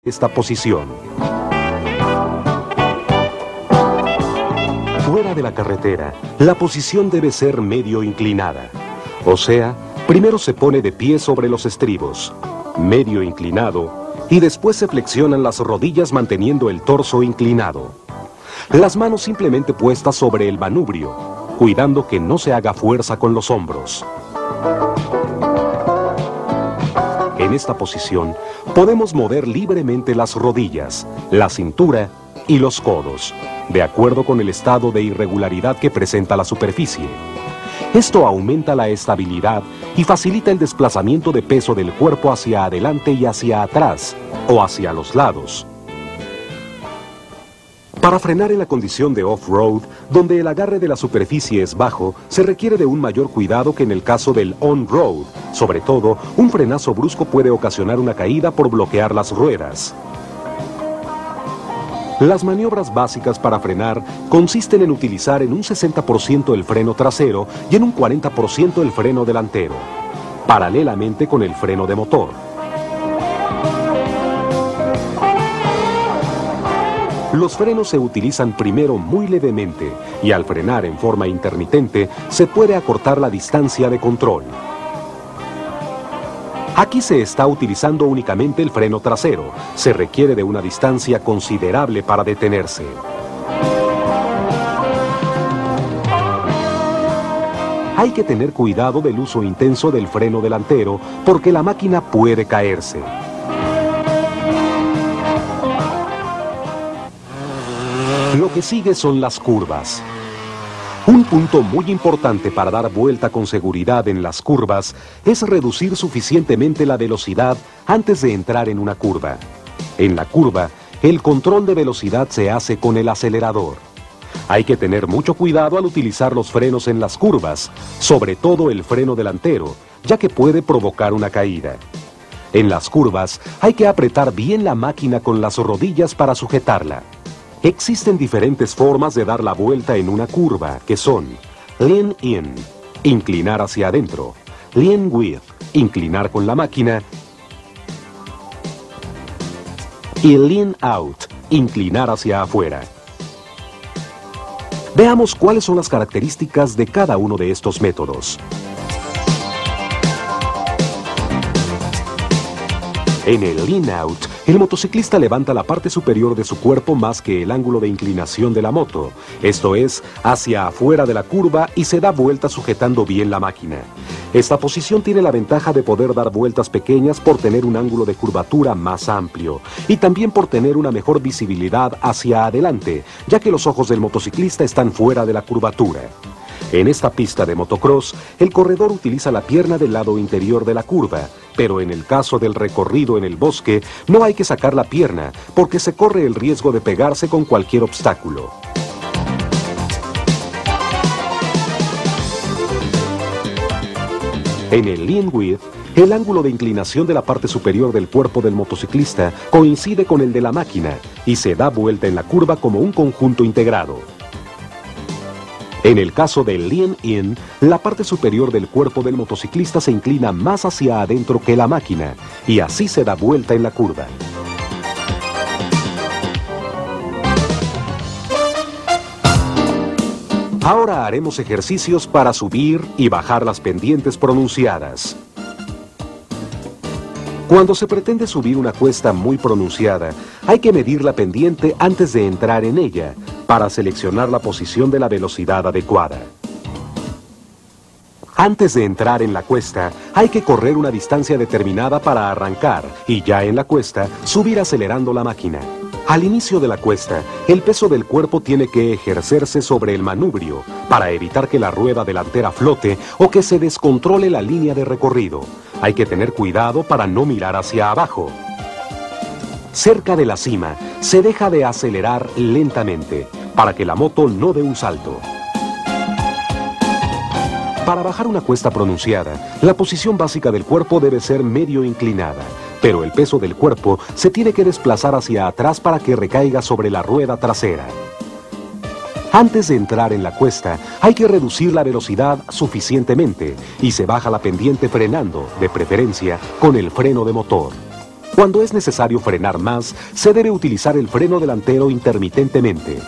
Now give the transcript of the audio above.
esta posición. Fuera de la carretera, la posición debe ser medio inclinada. O sea, primero se pone de pie sobre los estribos, medio inclinado, y después se flexionan las rodillas manteniendo el torso inclinado. Las manos simplemente puestas sobre el manubrio, cuidando que no se haga fuerza con los hombros. En esta posición, podemos mover libremente las rodillas, la cintura y los codos, de acuerdo con el estado de irregularidad que presenta la superficie. Esto aumenta la estabilidad y facilita el desplazamiento de peso del cuerpo hacia adelante y hacia atrás, o hacia los lados. Para frenar en la condición de off-road, donde el agarre de la superficie es bajo, se requiere de un mayor cuidado que en el caso del on-road. Sobre todo, un frenazo brusco puede ocasionar una caída por bloquear las ruedas. Las maniobras básicas para frenar consisten en utilizar en un 60% el freno trasero y en un 40% el freno delantero, paralelamente con el freno de motor. Los frenos se utilizan primero muy levemente y al frenar en forma intermitente se puede acortar la distancia de control. Aquí se está utilizando únicamente el freno trasero. Se requiere de una distancia considerable para detenerse. Hay que tener cuidado del uso intenso del freno delantero porque la máquina puede caerse. Lo que sigue son las curvas. Un punto muy importante para dar vuelta con seguridad en las curvas es reducir suficientemente la velocidad antes de entrar en una curva. En la curva, el control de velocidad se hace con el acelerador. Hay que tener mucho cuidado al utilizar los frenos en las curvas, sobre todo el freno delantero, ya que puede provocar una caída. En las curvas, hay que apretar bien la máquina con las rodillas para sujetarla. Existen diferentes formas de dar la vuelta en una curva, que son lean in, inclinar hacia adentro, lean with, inclinar con la máquina, y lean out, inclinar hacia afuera. Veamos cuáles son las características de cada uno de estos métodos. En el lean out, el motociclista levanta la parte superior de su cuerpo más que el ángulo de inclinación de la moto, esto es, hacia afuera de la curva y se da vuelta sujetando bien la máquina. Esta posición tiene la ventaja de poder dar vueltas pequeñas por tener un ángulo de curvatura más amplio y también por tener una mejor visibilidad hacia adelante, ya que los ojos del motociclista están fuera de la curvatura. En esta pista de motocross, el corredor utiliza la pierna del lado interior de la curva, pero en el caso del recorrido en el bosque, no hay que sacar la pierna, porque se corre el riesgo de pegarse con cualquier obstáculo. En el lean with, el ángulo de inclinación de la parte superior del cuerpo del motociclista coincide con el de la máquina y se da vuelta en la curva como un conjunto integrado. En el caso del lean in, la parte superior del cuerpo del motociclista se inclina más hacia adentro que la máquina y así se da vuelta en la curva. Ahora haremos ejercicios para subir y bajar las pendientes pronunciadas. Cuando se pretende subir una cuesta muy pronunciada, hay que medir la pendiente antes de entrar en ella, para seleccionar la posición de la velocidad adecuada. Antes de entrar en la cuesta, hay que correr una distancia determinada para arrancar y ya en la cuesta, subir acelerando la máquina. Al inicio de la cuesta, el peso del cuerpo tiene que ejercerse sobre el manubrio para evitar que la rueda delantera flote o que se descontrole la línea de recorrido. Hay que tener cuidado para no mirar hacia abajo. Cerca de la cima, se deja de acelerar lentamente para que la moto no dé un salto. Para bajar una cuesta pronunciada, la posición básica del cuerpo debe ser medio inclinada, pero el peso del cuerpo se tiene que desplazar hacia atrás para que recaiga sobre la rueda trasera. Antes de entrar en la cuesta, hay que reducir la velocidad suficientemente y se baja la pendiente frenando, de preferencia, con el freno de motor. Cuando es necesario frenar más, se debe utilizar el freno delantero intermitentemente.